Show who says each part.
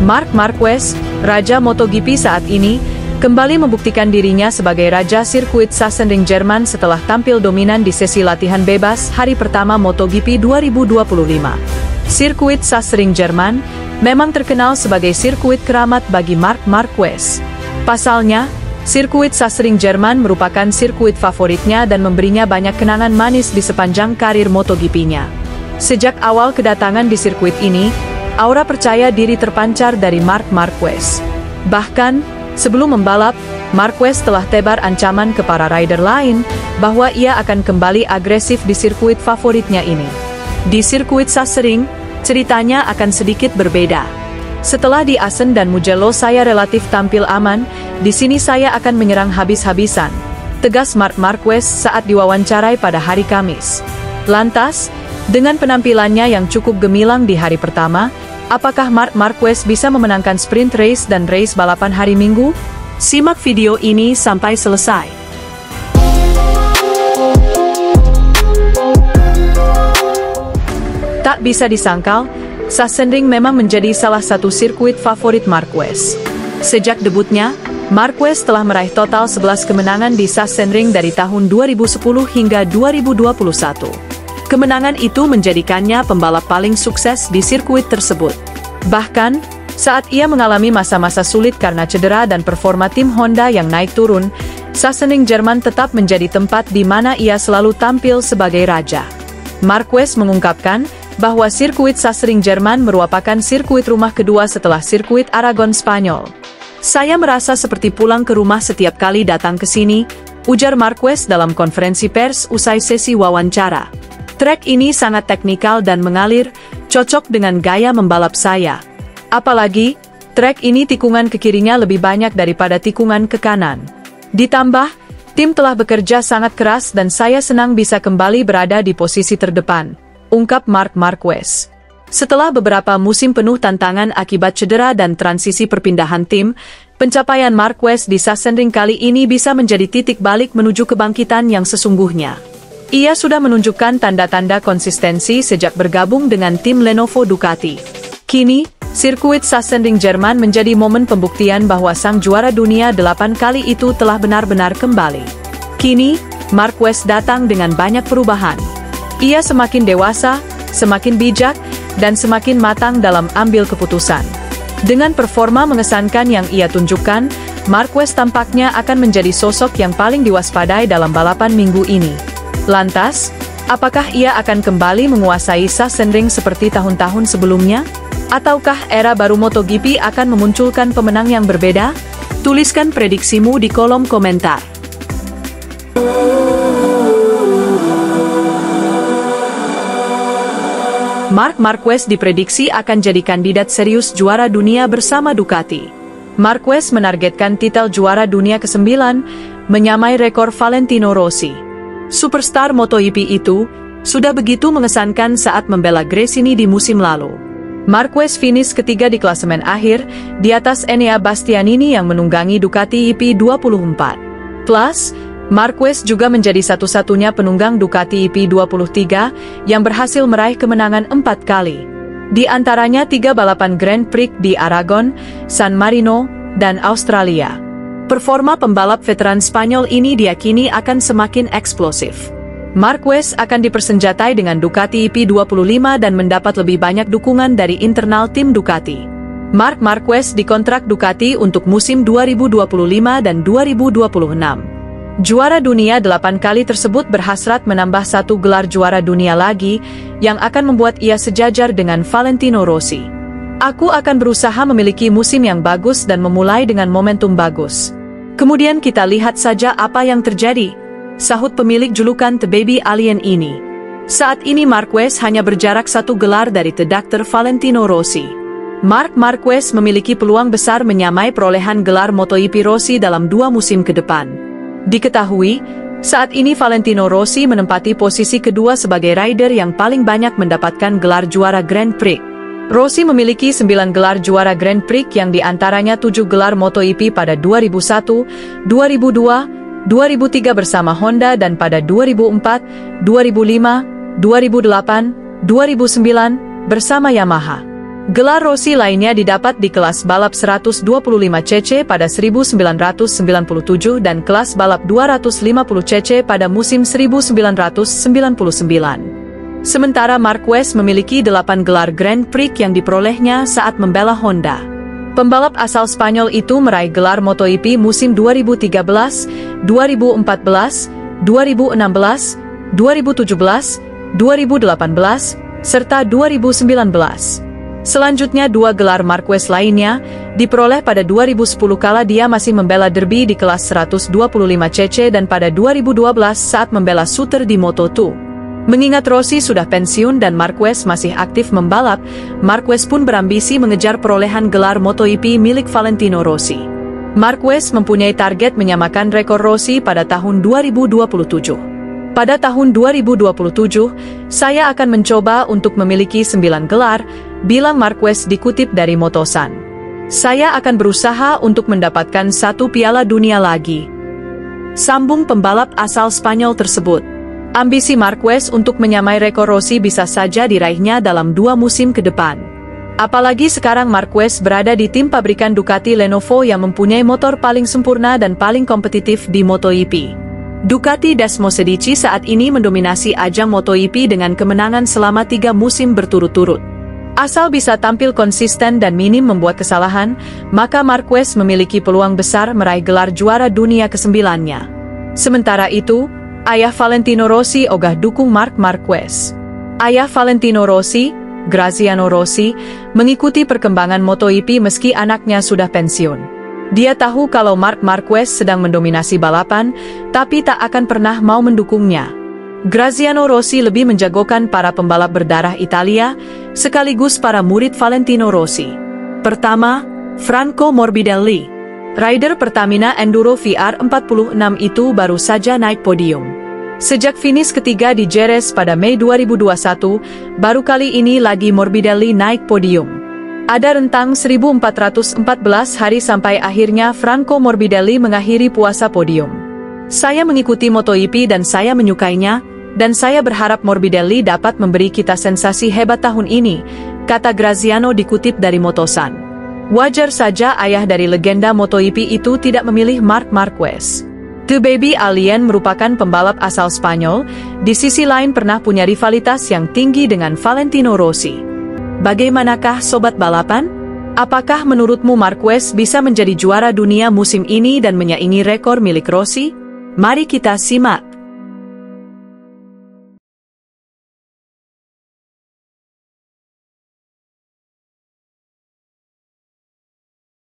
Speaker 1: Marc Marquez, Raja MotoGP saat ini, kembali membuktikan dirinya sebagai Raja Sirkuit Sachsenring Jerman setelah tampil dominan di sesi latihan bebas hari pertama MotoGP 2025. Sirkuit Sachsenring Jerman memang terkenal sebagai sirkuit keramat bagi Marc Marquez. Pasalnya, sirkuit Sachsenring Jerman merupakan sirkuit favoritnya dan memberinya banyak kenangan manis di sepanjang karir MotoGP-nya. Sejak awal kedatangan di sirkuit ini, aura percaya diri terpancar dari Marc Marquez. Bahkan, sebelum membalap, Marquez telah tebar ancaman ke para rider lain bahwa ia akan kembali agresif di sirkuit favoritnya ini. Di sirkuit Sachsenring, ceritanya akan sedikit berbeda. Setelah di Assen dan Mugello saya relatif tampil aman, di sini saya akan menyerang habis-habisan, tegas Marc Marquez saat diwawancarai pada hari Kamis. Lantas, dengan penampilannya yang cukup gemilang di hari pertama, apakah Marc Marquez bisa memenangkan sprint race dan race balapan hari Minggu? Simak video ini sampai selesai. Tak bisa disangkal, Sachsenring memang menjadi salah satu sirkuit favorit Marquez. Sejak debutnya, Marquez telah meraih total 11 kemenangan di Sachsenring dari tahun 2010 hingga 2021. Kemenangan itu menjadikannya pembalap paling sukses di sirkuit tersebut. Bahkan, saat ia mengalami masa-masa sulit karena cedera dan performa tim Honda yang naik turun, Sachsenring Jerman tetap menjadi tempat di mana ia selalu tampil sebagai raja. Marquez mengungkapkan bahwa sirkuit Sachsenring Jerman merupakan sirkuit rumah kedua setelah sirkuit Aragon Spanyol. Saya merasa seperti pulang ke rumah setiap kali datang ke sini, ujar Marquez dalam konferensi pers usai sesi wawancara. Trek ini sangat teknikal dan mengalir, cocok dengan gaya membalap saya. Apalagi, trek ini tikungan ke kirinya lebih banyak daripada tikungan ke kanan. Ditambah, tim telah bekerja sangat keras dan saya senang bisa kembali berada di posisi terdepan, ungkap Marc Marquez. Setelah beberapa musim penuh tantangan akibat cedera dan transisi perpindahan tim, pencapaian Marquez di Sachsenring kali ini bisa menjadi titik balik menuju kebangkitan yang sesungguhnya. Ia sudah menunjukkan tanda-tanda konsistensi sejak bergabung dengan tim Lenovo Ducati. Kini, sirkuit Sachsenring Jerman menjadi momen pembuktian bahwa sang juara dunia 8 kali itu telah benar-benar kembali. Kini, Marquez datang dengan banyak perubahan. Ia semakin dewasa, semakin bijak, dan semakin matang dalam ambil keputusan. Dengan performa mengesankan yang ia tunjukkan, Marquez tampaknya akan menjadi sosok yang paling diwaspadai dalam balapan minggu ini. Lantas, apakah ia akan kembali menguasai Sachsenring seperti tahun-tahun sebelumnya? Ataukah era baru MotoGP akan memunculkan pemenang yang berbeda? Tuliskan prediksimu di kolom komentar. Marc Marquez diprediksi akan jadi kandidat serius juara dunia bersama Ducati. Marquez menargetkan titel juara dunia ke-9, menyamai rekor Valentino Rossi. Superstar MotoGP itu sudah begitu mengesankan saat membela Gresini di musim lalu. Marquez finish ketiga di klasemen akhir, di atas Enea Bastianini yang menunggangi Ducati EP24. Plus, Marquez juga menjadi satu-satunya penunggang Ducati EP23 yang berhasil meraih kemenangan 4 kali. Di antaranya 3 balapan Grand Prix di Aragon, San Marino, dan Australia. Performa pembalap veteran Spanyol ini diyakini akan semakin eksplosif. Marquez akan dipersenjatai dengan Ducati EP25 dan mendapat lebih banyak dukungan dari internal tim Ducati. Marc Marquez dikontrak Ducati untuk musim 2025 dan 2026. Juara dunia 8 kali tersebut berhasrat menambah 1 gelar juara dunia lagi, yang akan membuat ia sejajar dengan Valentino Rossi. Aku akan berusaha memiliki musim yang bagus dan memulai dengan momentum bagus. Kemudian kita lihat saja apa yang terjadi, sahut pemilik julukan The Baby Alien ini. Saat ini Marquez hanya berjarak 1 gelar dari The Dr. Valentino Rossi. Marc Marquez memiliki peluang besar menyamai perolehan gelar MotoGP Rossi dalam 2 musim ke depan. Diketahui, saat ini Valentino Rossi menempati posisi kedua sebagai rider yang paling banyak mendapatkan gelar juara Grand Prix. Rossi memiliki 9 gelar juara Grand Prix yang diantaranya 7 gelar MotoGP pada 2001, 2002, 2003 bersama Honda dan pada 2004, 2005, 2008, 2009 bersama Yamaha. Gelar Rossi lainnya didapat di kelas balap 125cc pada 1997 dan kelas balap 250cc pada musim 1999. Sementara Marquez memiliki 8 gelar Grand Prix yang diperolehnya saat membela Honda. Pembalap asal Spanyol itu meraih gelar MotoGP musim 2013, 2014, 2016, 2017, 2018, serta 2019. Selanjutnya 2 gelar Marquez lainnya diperoleh pada 2010 kala dia masih membela derby di kelas 125cc dan pada 2012 saat membela Suter di Moto2. Mengingat Rossi sudah pensiun dan Marquez masih aktif membalap, Marquez pun berambisi mengejar perolehan gelar MotoGP milik Valentino Rossi. Marquez mempunyai target menyamakan rekor Rossi pada tahun 2027. Pada tahun 2027, saya akan mencoba untuk memiliki 9 gelar, bilang Marquez dikutip dari Motosan. Saya akan berusaha untuk mendapatkan 1 piala dunia lagi, sambung pembalap asal Spanyol tersebut. Ambisi Marquez untuk menyamai rekor Rossi bisa saja diraihnya dalam 2 musim ke depan. Apalagi sekarang Marquez berada di tim pabrikan Ducati Lenovo yang mempunyai motor paling sempurna dan paling kompetitif di MotoGP. Ducati Dasmo Sedici saat ini mendominasi ajang MotoGP dengan kemenangan selama 3 musim berturut-turut. Asal bisa tampil konsisten dan minim membuat kesalahan, maka Marquez memiliki peluang besar meraih gelar juara dunia ke-9-nya. Sementara itu, ayah Valentino Rossi ogah dukung Marc Marquez. Ayah Valentino Rossi, Graziano Rossi, mengikuti perkembangan MotoGP meski anaknya sudah pensiun. Dia tahu kalau Marc Marquez sedang mendominasi balapan, tapi tak akan pernah mau mendukungnya. Graziano Rossi lebih menjagokan para pembalap berdarah Italia, sekaligus para murid Valentino Rossi. Pertama, Franco Morbidelli. Rider Pertamina Enduro VR46 itu baru saja naik podium. Sejak finish ketiga di Jerez pada Mei 2021, baru kali ini lagi Morbidelli naik podium. Ada rentang 1414 hari sampai akhirnya Franco Morbidelli mengakhiri puasa podium. Saya mengikuti MotoGP dan saya menyukainya, dan saya berharap Morbidelli dapat memberi kita sensasi hebat tahun ini, kata Graziano dikutip dari Motosan. Wajar saja ayah dari legenda MotoGP itu tidak memilih Marc Marquez. The Baby Alien merupakan pembalap asal Spanyol, di sisi lain pernah punya rivalitas yang tinggi dengan Valentino Rossi. Bagaimanakah sobat balapan? Apakah menurutmu Marquez bisa menjadi juara dunia musim ini dan menyaingi rekor milik Rossi? Mari kita simak.